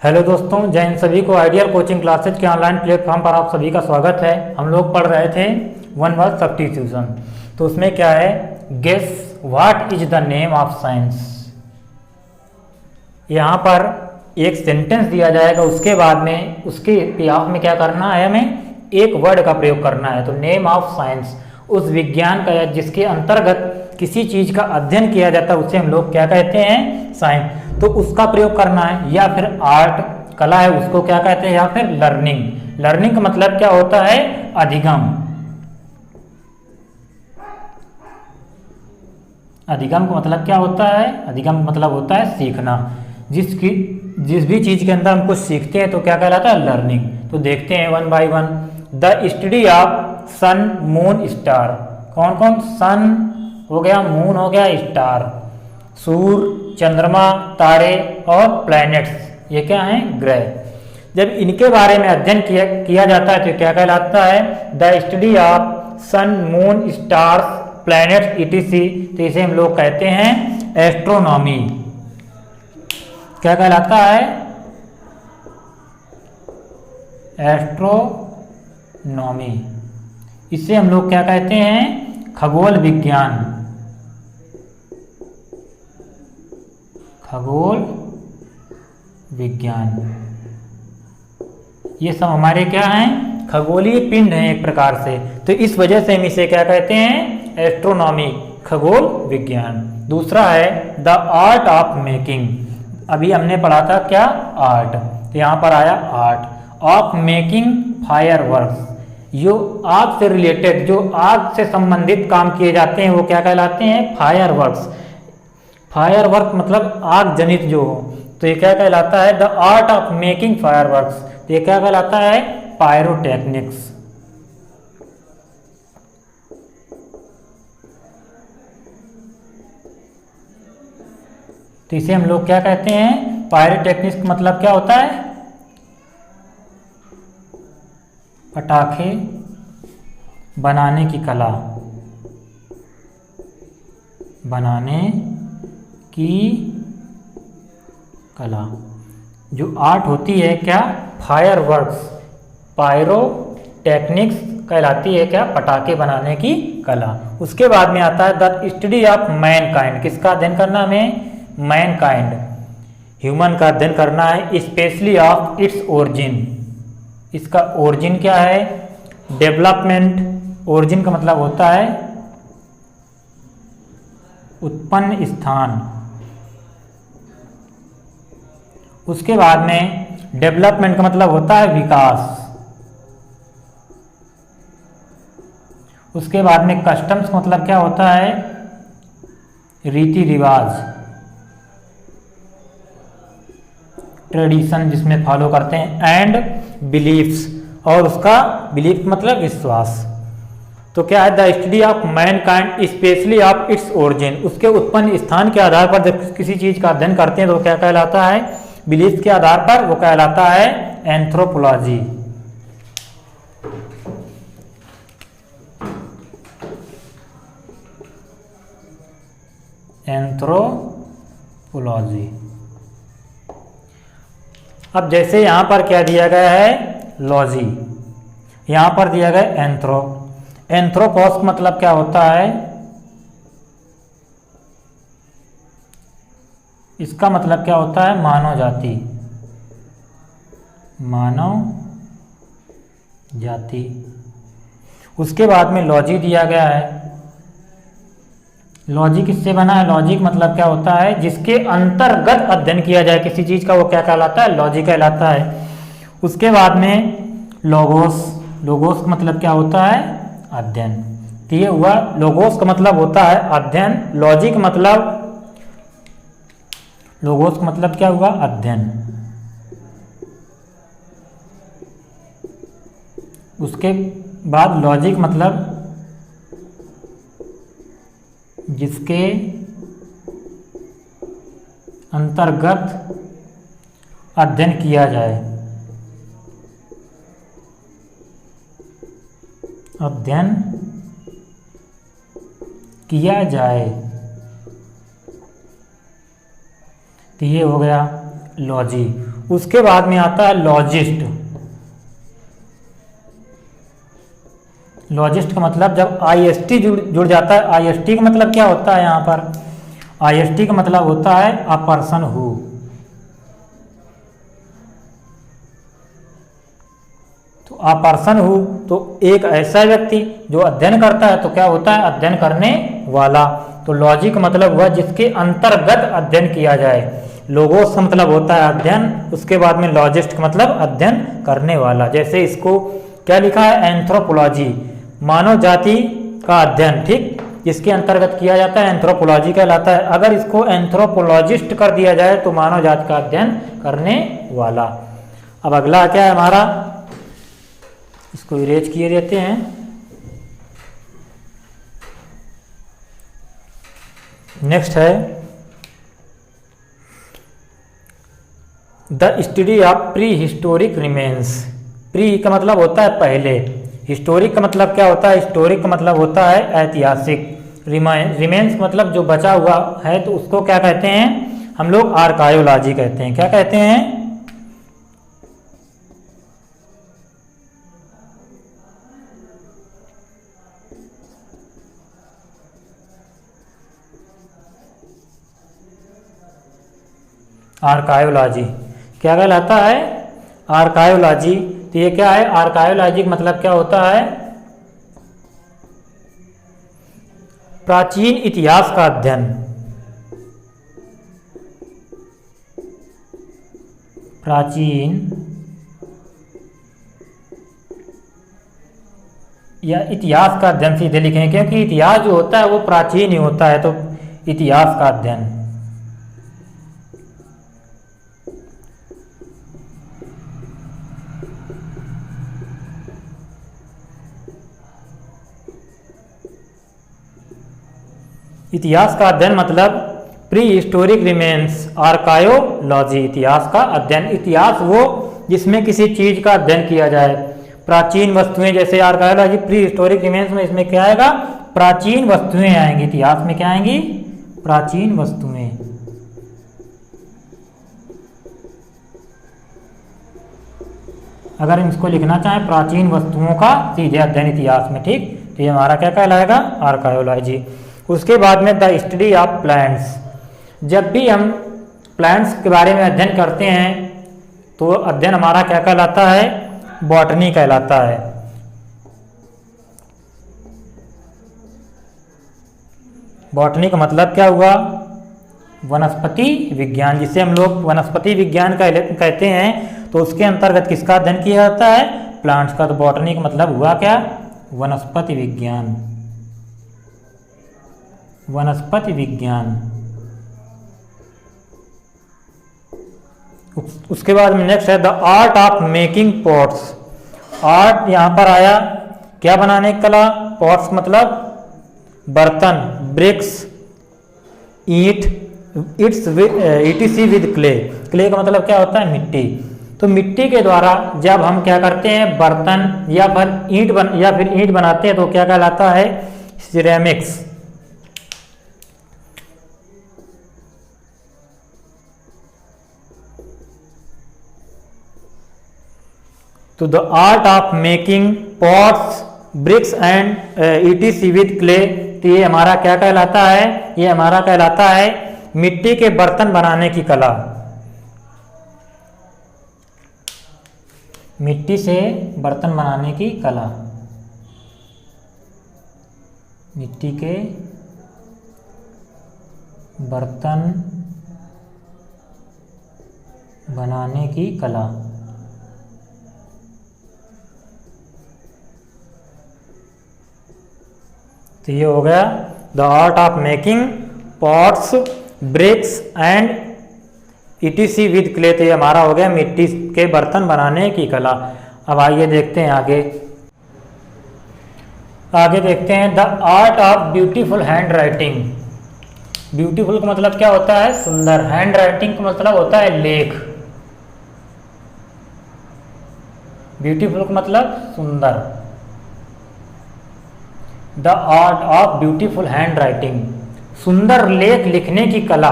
Hello दोस्तों, जय हिंद। सभी को आइडियल कोचिंग क्लासेज के ऑनलाइन प्लेटफॉर्म पर आप सभी का स्वागत है। हम लोग पढ़ रहे थे वन वर्ड सब्स्टिट्यूशन। तो उसमें क्या है, guess what is the name of science. यहाँ पर एक सेंटेंस दिया जाएगा, उसके बाद में उसके बिहाफ में क्या करना है, हमें एक वर्ड का प्रयोग करना है। तो नेम ऑफ साइंस, उस विज्ञान का जिसके अंतर्गत किसी चीज का अध्ययन किया जाता है उसे हम लोग क्या कहते हैं, साइंस। तो उसका प्रयोग करना है। या फिर आर्ट कला है, उसको क्या कहते हैं, या फिर लर्निंग। लर्निंग का मतलब क्या होता है, अधिगम। अधिगम का मतलब क्या होता है, अधिगम का मतलब होता है सीखना। जिस भी चीज के अंदर हम कुछ सीखते हैं तो क्या कहलाता है, लर्निंग। तो देखते हैं one by one. The study of sun moon star. कौन कौन, सन हो गया, मून हो गया, स्टार सूर्य, चंद्रमा, तारे और प्लैनेट्स, ये क्या हैं, ग्रह। जब इनके बारे में अध्ययन किया जाता है तो क्या कहलाता है, the study of sun moon stars planets etc. तो इसे हम लोग कहते हैं एस्ट्रोनॉमी। क्या कहलाता है, एस्ट्रोनॉमी। इसे हम लोग क्या कहते हैं, खगोल विज्ञान। खगोल विज्ञान, ये सब हमारे क्या हैं, खगोलीय पिंड हैं एक प्रकार से। तो इस वजह से हम इसे क्या कहते हैं, एस्ट्रोनॉमी, खगोल विज्ञान। दूसरा है द आर्ट ऑफ मेकिंग। अभी हमने पढ़ा था क्या, आर्ट। तो यहाँ पर आया आर्ट ऑफ मेकिंग फायरवर्क्स। जो आग से रिलेटेड, जो आग से संबंधित काम किए जाते हैं वो क्या कहलाते हैं, फायरवर्क्स। फायरवर्क मतलब आग जनित जो हो, तो ये क्या कहलाता है, the art of making fireworks. तो ये क्या कहलाता है, पायरोटेक्निक्स। तो इसे हम लोग क्या कहते हैं, पायरोटेक्निक्स। मतलब क्या होता है, पटाखे बनाने की कला, बनाने की कला। जो आर्ट होती है क्या, फायरवर्क्स, पायरोटेक्निक्स कहलाती है क्या, पटाखे बनाने की कला। उसके बाद में आता है द स्टडी ऑफ मैनकाइंड। किसका अध्ययन करना हमें, मैनकाइंड, ह्यूमन का अध्ययन करना है, स्पेशली ऑफ इट्स ओरिजिन। इसका ओरिजिन क्या है, डेवलपमेंट। ओरिजिन का मतलब होता है उत्पन्न स्थान। उसके बाद में डेवलपमेंट का मतलब होता है विकास। उसके बाद में कस्टम्स का मतलब क्या होता है, रीति रिवाज, ट्रेडिशन जिसमें फॉलो करते हैं। एंड बिलीफ्स, और उसका बिलीफ मतलब विश्वास। तो क्या है, the study of Mankind specially of its origin. उसके उत्पन्न स्थान के आधार पर जब किसी चीज का अध्ययन करते हैं तो क्या कहलाता है, बिलीफ के आधार पर वो कहलाता है एंथ्रोपोलॉजी। एंथ्रोपोलॉजी। अब जैसे यहां पर क्या दिया गया है, लॉजी, यहां पर दिया गया एंथ्रो। एंथ्रोपोस मतलब क्या होता है, इसका मतलब क्या होता है, मानव जाति, मानव जाति। उसके बाद में लॉजी दिया गया है। लॉजी किससे बना है, लॉजिक मतलब क्या होता है, जिसके अंतर्गत अध्ययन किया जाए किसी चीज का वो क्या कहलाता है, लॉजी कहलाता है। उसके बाद में लोगोस। लोगोस का मतलब क्या होता है, अध्ययन। तो ये हुआ, लोगोस का मतलब होता है अध्ययन, लॉजी का मतलब, लोगोस का मतलब क्या हुआ, अध्ययन। उसके बाद लॉजिक मतलब जिसके अंतर्गत अध्ययन किया जाए, अध्ययन किया जाए। तो ये हो गया लॉजी। उसके बाद में आता है लॉजिस्ट। लॉजिस्ट का मतलब जब आईएसटी जुड़ जाता है, आईएसटी का मतलब क्या होता है यहाँ पर, आईएसटी का मतलब होता है अ पर्सन हु। तो अ पर्सन हु, तो एक ऐसा व्यक्ति जो अध्ययन करता है, तो क्या होता है, अध्ययन करने वाला। तो लॉजिक मतलब हुआ जिसके अंतर्गत अध्ययन किया जाए। लोगोस का मतलब होता है अध्ययन, उसके बाद में लॉजिस्ट का मतलब अध्ययन करने वाला। जैसे इसको क्या लिखा है, एंथ्रोपोलॉजी, मानव जाति का अध्ययन, ठीक, जिसके अंतर्गत किया जाता है एंथ्रोपोलॉजी कहलाता है। अगर इसको एंथ्रोपोलॉजिस्ट कर दिया जाए तो मानव जाति का अध्ययन करने वाला। अब अगला क्या है हमारा, इसको इरेज किए देते हैं। नेक्स्ट है the study of pre historic remains. Pre का मतलब होता है पहले, हिस्टोरिक का मतलब क्या होता है, हिस्टोरिक का मतलब होता है ऐतिहासिक, रिमेन्स मतलब जो बचा हुआ है, तो उसको क्या कहते हैं हम लोग, आर्कायोलॉजी कहते हैं। क्या कहते हैं, आर्कायोलॉजी। क्या कहलाता है, आर्कायोलॉजी। तो ये क्या है, आर्कायोलॉजी का मतलब क्या होता है, प्राचीन इतिहास का अध्ययन। प्राचीन या इतिहास का अध्ययन सीधे लिखें, क्योंकि इतिहास जो होता है वो प्राचीन ही होता है, तो इतिहास का अध्ययन। इतिहास का अध्ययन मतलब प्री हिस्टोरिक रिमेन्स, आर्कायोलॉजी, इतिहास का अध्ययन। इतिहास वो जिसमें किसी चीज का अध्ययन किया जाए, प्राचीन वस्तुएं, जैसे आर्कायोलॉजी प्री हिस्टोरिक रिमेन्स में इसमें क्या आएगा, प्राचीन वस्तुएं आएंगी। इतिहास में क्या आएंगी, प्राचीन वस्तुएं। अगर हम इसको लिखना चाहें, प्राचीन वस्तुओं का सीधे अध्ययन इतिहास में, ठीक, तो ये हमारा क्या कहलाएगा, आर्कायोलॉजी। उसके बाद में द स्टडी ऑफ प्लांट्स। जब भी हम प्लांट्स के बारे में अध्ययन करते हैं तो अध्ययन हमारा क्या कहलाता है, बॉटनी कहलाता है। बॉटनी का मतलब क्या हुआ, वनस्पति विज्ञान, जिसे हम लोग वनस्पति विज्ञान कहते हैं। तो उसके अंतर्गत किसका अध्ययन किया जाता है, प्लांट्स का। तो बॉटनी का मतलब हुआ क्या, वनस्पति विज्ञान, वनस्पति विज्ञान। उसके बाद में नेक्स्ट है the art of making pots. Art यहाँ पर आया क्या बनाने की कला, पॉट्स मतलब बर्तन, ब्रिक्स, ईट, ईटीसी विद क्ले। क्ले का मतलब क्या होता है, मिट्टी। तो मिट्टी के द्वारा जब हम क्या करते हैं, बर्तन या फिर ईंट बनाते हैं, तो क्या कहलाता है, सिरेमिक्स। तो the art of making pots, bricks and etc with clay. तो ये हमारा क्या कहलाता है, ये हमारा कहलाता है मिट्टी के बर्तन बनाने की कला। मिट्टी से बर्तन बनाने की कला, मिट्टी के बर्तन बनाने की कला। तो ये हो गया the art of making pots, bricks and etc with clay. तो ये हमारा हो गया मिट्टी के बर्तन बनाने की कला। अब आइए देखते हैं आगे। आगे देखते हैं the art of beautiful hand writing. Beautiful का मतलब क्या होता है, सुंदर। हैंड राइटिंग का मतलब होता है लेख। ब्यूटीफुल का मतलब सुंदर। The art of beautiful hand writing, सुंदर लेख लिखने की कला।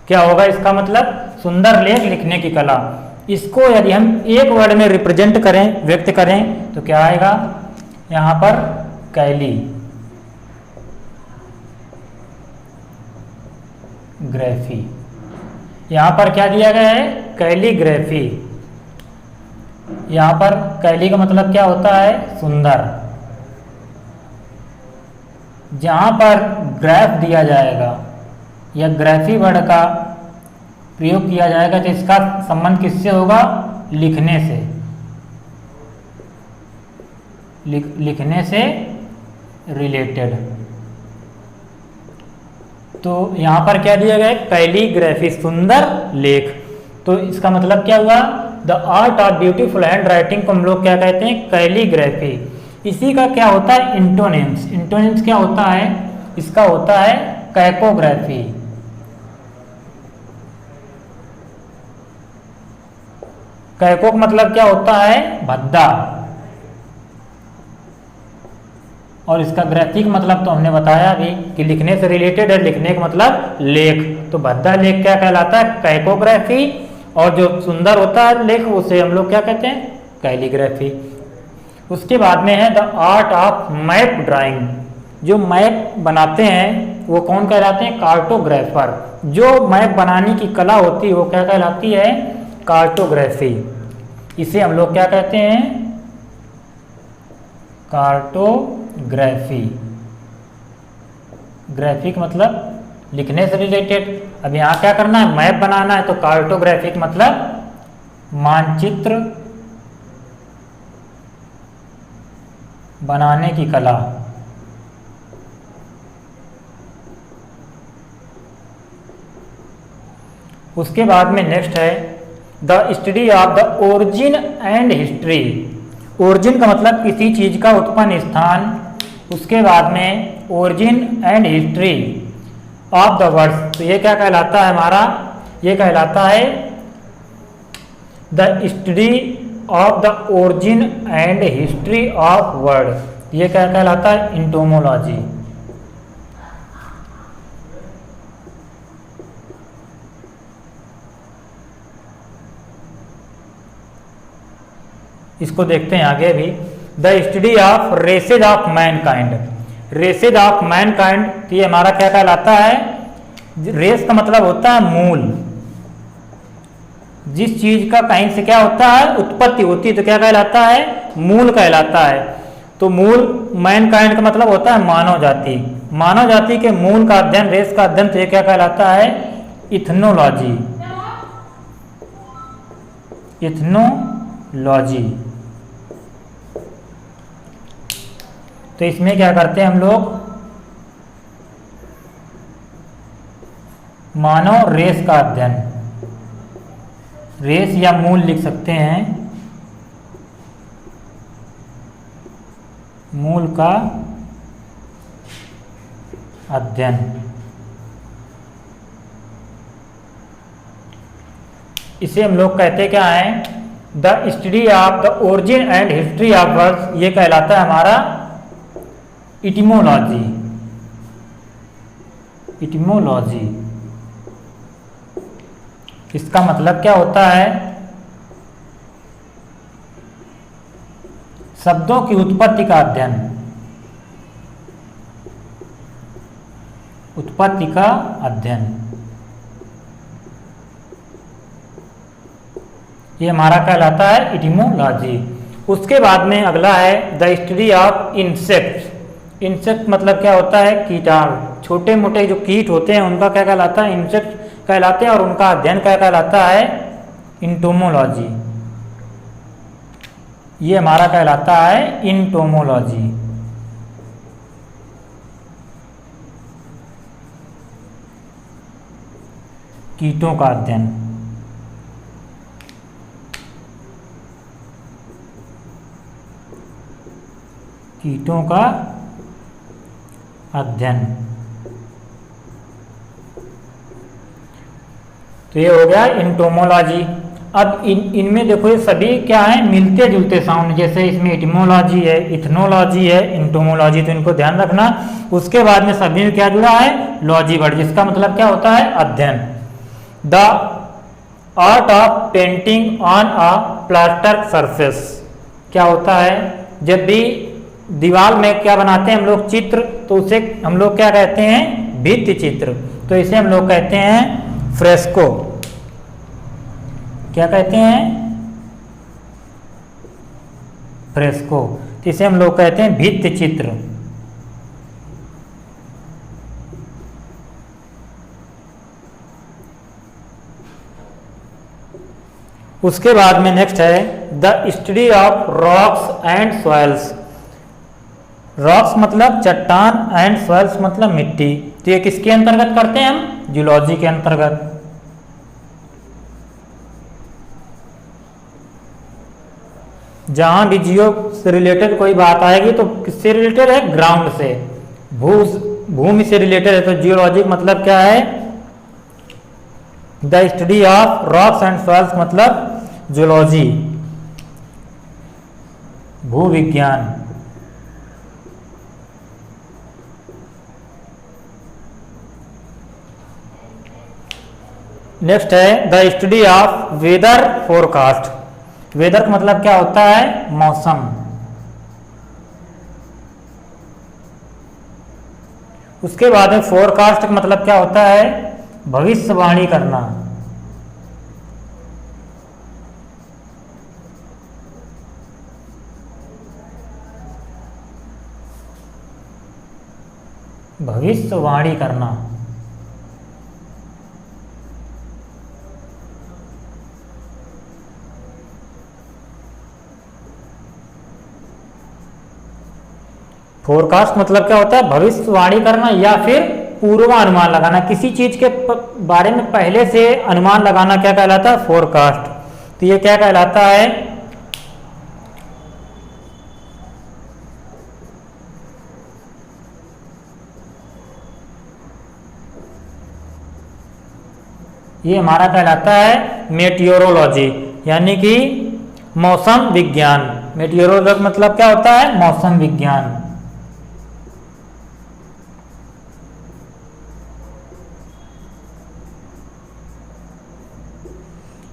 क्या होगा इसका मतलब, सुंदर लेख लिखने की कला। इसको यदि हम एक वर्ड में रिप्रेजेंट करें, व्यक्त करें, तो क्या आएगा यहां पर? कैली ग्राफी। यहां पर क्या दिया गया है? कैलीग्राफी। यहां पर कैली का मतलब क्या होता है? सुंदर। जहां पर ग्राफ दिया जाएगा या ग्राफी वर्ड का प्रयोग किया जाएगा तो इसका संबंध किससे होगा? लिखने से। लिखने से रिलेटेड। तो यहां पर क्या दिया गया है? कैलीग्राफी, सुंदर लेख। तो इसका मतलब क्या हुआ? The art of beautiful hand writing को हम लोग क्या कहते हैं? कैलीग्राफी। इसी का क्या होता है? इंटोनिम्स। इंटोनिम्स क्या होता है? इसका होता है कैकोग्राफी। कैको मतलब क्या होता है? भद्दा। और इसका ग्राफिक मतलब तो हमने बताया अभी कि लिखने से रिलेटेड है, लिखने का मतलब लेख। तो भद्दा लेख क्या कहलाता है? कैकोग्राफी। और जो सुंदर होता है लेख उसे हम लोग क्या कहते हैं? कैलीग्राफी। उसके बाद में है the art of map drawing. जो मैप बनाते हैं वो कौन कहलाते हैं? कार्टोग्राफर। जो मैप बनाने की कला होती है वो क्या कहलाती है? कार्टोग्राफी। इसे हम लोग क्या कहते हैं? कार्टोग्राफी। ग्राफिक मतलब लिखने से रिलेटेड। अब यहाँ क्या करना है? मैप बनाना है। तो कार्टोग्राफिक मतलब मानचित्र बनाने की कला। उसके बाद में नेक्स्ट है the study of the origin and history. Origin का मतलब किसी चीज का उत्पन्न स्थान। उसके बाद में origin and history of the words. तो ये क्या कहलाता है हमारा? ये कहलाता है the study of the origin and history of word. ये क्या कहलाता है? इंटोमोलॉजी। इसको देखते हैं आगे भी। The study of races of Mankind. Races of Mankind, तो ये हमारा क्या कहलाता है? रेस का मतलब होता है मूल। जिस चीज का कहीं से क्या होता है? उत्पत्ति होती है तो क्या कहलाता है? मूल कहलाता है। तो मूल, मैनकाइंड का मतलब होता है मानव जाति। मानव जाति के मूल का अध्ययन, रेस का अध्ययन, तो ये क्या कहलाता है? इथनोलॉजी। इथनोलॉजी। तो इसमें क्या करते हैं हम लोग? मानव रेस का अध्ययन, रेस या मूल लिख सकते हैं, मूल का अध्ययन। इसे हम लोग कहते क्या है? The study of the origin and history of words. ये कहलाता है हमारा इटिमोलॉजी। इटिमोलॉजी इसका मतलब क्या होता है? शब्दों की उत्पत्ति का अध्ययन। उत्पत्ति का अध्ययन, ये हमारा कहलाता है इटिमोलॉजी। उसके बाद में अगला है the study of insects. Insect मतलब क्या होता है? कीटाणु। छोटे मोटे जो कीट होते हैं उनका क्या कहलाता है? इंसेक्ट कहलाते हैं। और उनका अध्ययन क्या कहलाता है? इंटोमोलॉजी। ये हमारा कहलाता है इंटोमोलॉजी। कीटों का अध्ययन। कीटों का अध्ययन। तो ये हो गया इंटोमोलॉजी। अब इनमें देखो ये सभी क्या है? मिलते जुलते साउंड। जैसे इसमें इटिमोलॉजी है, इथनोलॉजी है, इंटोमोलॉजी, तो इनको ध्यान रखना। उसके बाद में सभी में क्या जुड़ा है? लॉजी वर्ड, जिसका मतलब क्या होता है? अध्ययन। The art of painting on a plaster surface. क्या होता है, जब भी दीवार में क्या बनाते हैं हम लोग चित्र, तो उसे हम लोग क्या कहते हैं, भित्ति चित्र। तो इसे हम लोग कहते हैं फ्रेस्को। क्या कहते हैं, फ्रेस्को। इसे हम लोग कहते हैं भित्ति चित्र। उसके बाद में नेक्स्ट है the study of rocks and soils. Rocks मतलब चट्टान, एंड सॉइल्स मतलब मिट्टी। तो ये किसके अंतर्गत करते हैं हम, जूलॉजी के अंतर्गत। जहां भी जियो से रिलेटेड कोई बात आएगी तो किससे रिलेटेड है, ग्राउंड से, भूमि से रिलेटेड है। तो जियोलॉजी मतलब क्या है, the study of rocks and soils मतलब जूलॉजी, भूविज्ञान। नेक्स्ट है the study of weather forecast. Weather का मतलब क्या होता है, मौसम। उसके बाद में फोरकास्ट का मतलब क्या होता है, भविष्यवाणी करना। भविष्यवाणी करना। फोरकास्ट मतलब क्या होता है, भविष्यवाणी करना या फिर पूर्वानुमान लगाना। किसी चीज के बारे में पहले से अनुमान लगाना क्या कहलाता है, फोरकास्ट। तो ये क्या कहलाता है, ये हमारा कहलाता है मेटियोरोलॉजी, यानी कि मौसम विज्ञान। मेटियोरोलॉजी मतलब क्या होता है, मौसम विज्ञान।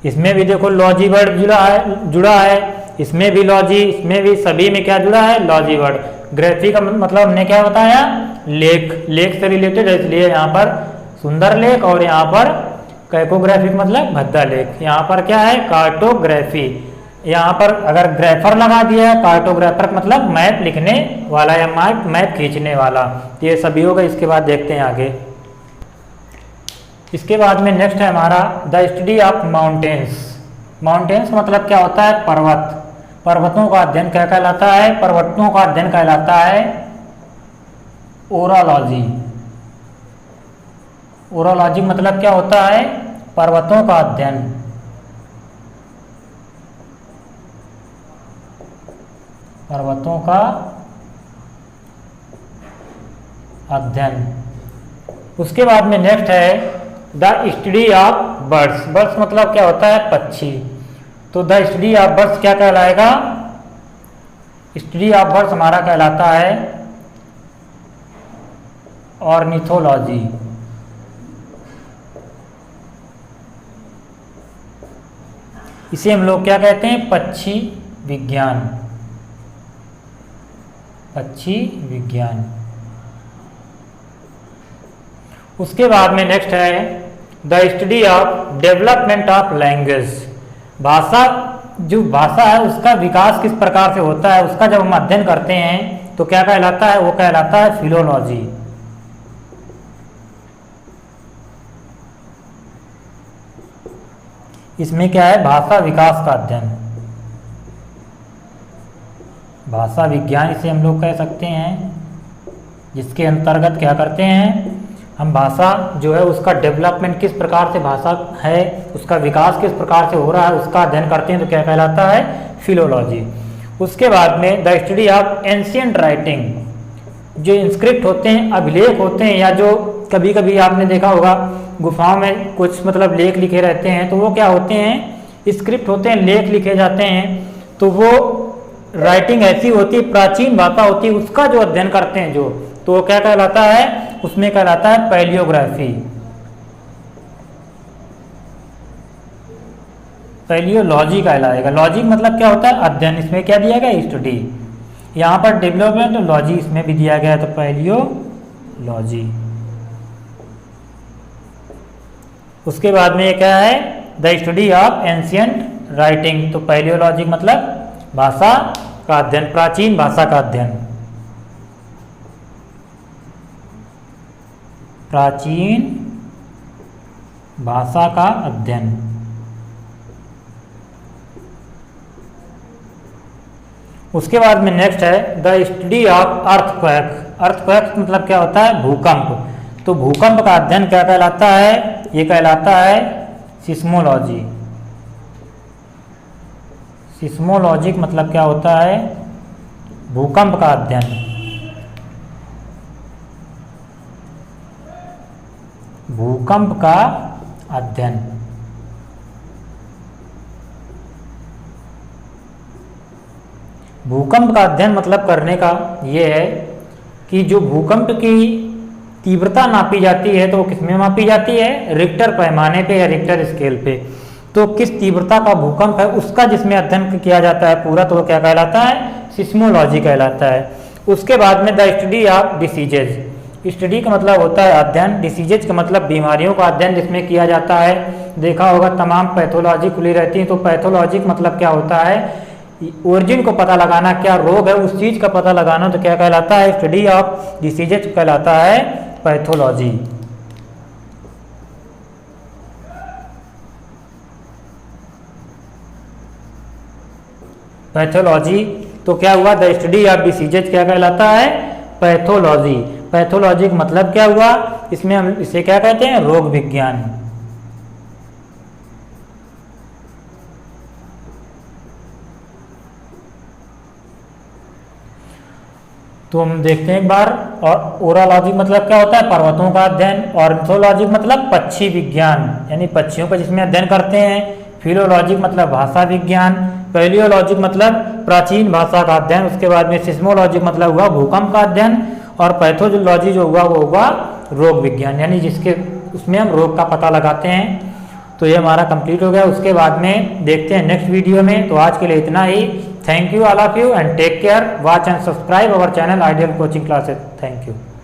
इसमें भी देखो लॉजी वर्ड जुड़ा है, इसमें भी लॉजी, इसमें भी, सभी में क्या जुड़ा है, लॉजी वर्ड। ग्राफी का मतलब हमने क्या बताया, लेख, लेख से रिलेटेड है, इसलिए यहाँ पर सुंदर लेख, और यहाँ पर कैकोग्राफिक मतलब भद्दा लेख। यहाँ पर क्या है, कार्टोग्राफी। यहाँ पर अगर ग्राफर लगा दिया है, कार्टोग्राफर मतलब मैप लिखने वाला या मैप खींचने वाला। ये सभी होगा। इसके बाद देखते हैं आगे। इसके बाद में नेक्स्ट है हमारा the study of mountains. Mountains मतलब क्या होता है, पर्वत। पर्वतों का अध्ययन क्या कहलाता है, पर्वतों का अध्ययन कहलाता है ओरोलॉजी। ओरोलॉजी मतलब क्या होता है, पर्वतों का अध्ययन। पर्वतों का अध्ययन। उसके बाद में नेक्स्ट है the study of birds. Birds मतलब क्या होता है, पक्षी। तो द स्टडी ऑफ बर्ड्स क्या कहलाएगा, स्टडी ऑफ बर्ड्स हमारा कहलाता है ऑर्निथोलॉजी। इसे हम लोग क्या कहते हैं, पक्षी विज्ञान। पक्षी विज्ञान। उसके बाद में नेक्स्ट है the study of development of language. भाषा, जो भाषा है उसका विकास किस प्रकार से होता है, उसका जब हम अध्ययन करते हैं तो क्या कहलाता है, वो कहलाता है फिलोलॉजी। इसमें क्या है, भाषा विकास का अध्ययन, भाषा विज्ञान इसे हम लोग कह सकते हैं, जिसके अंतर्गत क्या करते हैं हम, भाषा जो है उसका डेवलपमेंट किस प्रकार से भाषा है, उसका विकास किस प्रकार से हो रहा है, उसका अध्ययन करते हैं, तो क्या कहलाता है, फिलोलॉजी। उसके बाद में the study of ancient writing. जो इंस्क्रिप्ट होते हैं, अभिलेख होते हैं, या जो कभी कभी आपने देखा होगा गुफाओं में कुछ मतलब लेख लिखे रहते हैं, तो वो क्या होते हैं, स्क्रिप्ट होते हैं, लेख लिखे जाते हैं। तो वो राइटिंग ऐसी होती है, प्राचीन भाषा होती है, उसका जो अध्ययन करते हैं जो, तो वो क्या कहलाता है, उसमें कहलाता है पैलियोग्राफी। पैलियोलॉजी कहलाएगा। लॉजिक मतलब क्या होता है? अध्ययन। इसमें क्या दिया गया? स्टडी। यहाँ पर डेवलपमेंट लॉजी इसमें भी दिया गया है, तो पैलियोलॉजी। उसके बाद में ये क्या है? The study of ancient writing. तो पैलियोलॉजी मतलब भाषा का अध्ययन, प्राचीन भाषा का अध्ययन, प्राचीन भाषा का अध्ययन। उसके बाद में नेक्स्ट है the study of earthquake. Earthquake मतलब क्या होता है? भूकंप। तो भूकंप का अध्ययन क्या कहलाता है? ये कहलाता है सिस्मोलॉजी। सिस्मोलॉजिक मतलब क्या होता है? भूकंप का अध्ययन। भूकंप का अध्ययन। भूकंप का अध्ययन मतलब करने का ये है कि जो भूकंप की तीव्रता नापी जाती है तो वो किसमें मापी जाती है? रिक्टर पैमाने पे या रिक्टर स्केल पे। तो किस तीव्रता का भूकंप है उसका जिसमें अध्ययन किया जाता है पूरा, तो वो क्या कहलाता है? सिस्मोलॉजी कहलाता है। उसके बाद में the study of diseases. Study का मतलब होता है अध्ययन, डिसीजेज का मतलब बीमारियों का अध्ययन जिसमें किया जाता है। देखा होगा तमाम पैथोलॉजी खुली रहती है, तो पैथोलॉजी का मतलब क्या होता है? ओरिजिन को पता लगाना, क्या रोग है उस चीज का पता लगाना, तो क्या कहलाता है? स्टडी ऑफ डिसीजेज कहलाता है पैथोलॉजी। पैथोलॉजी तो क्या हुआ? द स्टडी ऑफ डिसीजेज क्या कहलाता है? पैथोलॉजी। पैथोलॉजी का मतलब क्या हुआ? इसमें हम इसे क्या कहते हैं? रोग विज्ञान। तो हम देखते हैं एक बार। और ओरालॉजी मतलब क्या होता है? पर्वतों का अध्ययन। ऑर्निथोलॉजी मतलब पक्षी विज्ञान, यानी पक्षियों का जिसमें अध्ययन करते हैं। फिलोलॉजी मतलब भाषा विज्ञान। पैलियोलॉजी मतलब प्राचीन भाषा का अध्ययन। उसके बाद में सिस्मोलॉजी मतलब हुआ भूकंप का अध्ययन। और पैथोलॉजी जो हुआ वो हुआ रोग विज्ञान, यानी जिसके उसमें हम रोग का पता लगाते हैं। तो ये हमारा कंप्लीट हो गया। उसके बाद में देखते हैं नेक्स्ट वीडियो में। तो आज के लिए इतना ही। Thank you all of you and take care. Watch and subscribe our channel Ideal Coaching Classes. Thank you.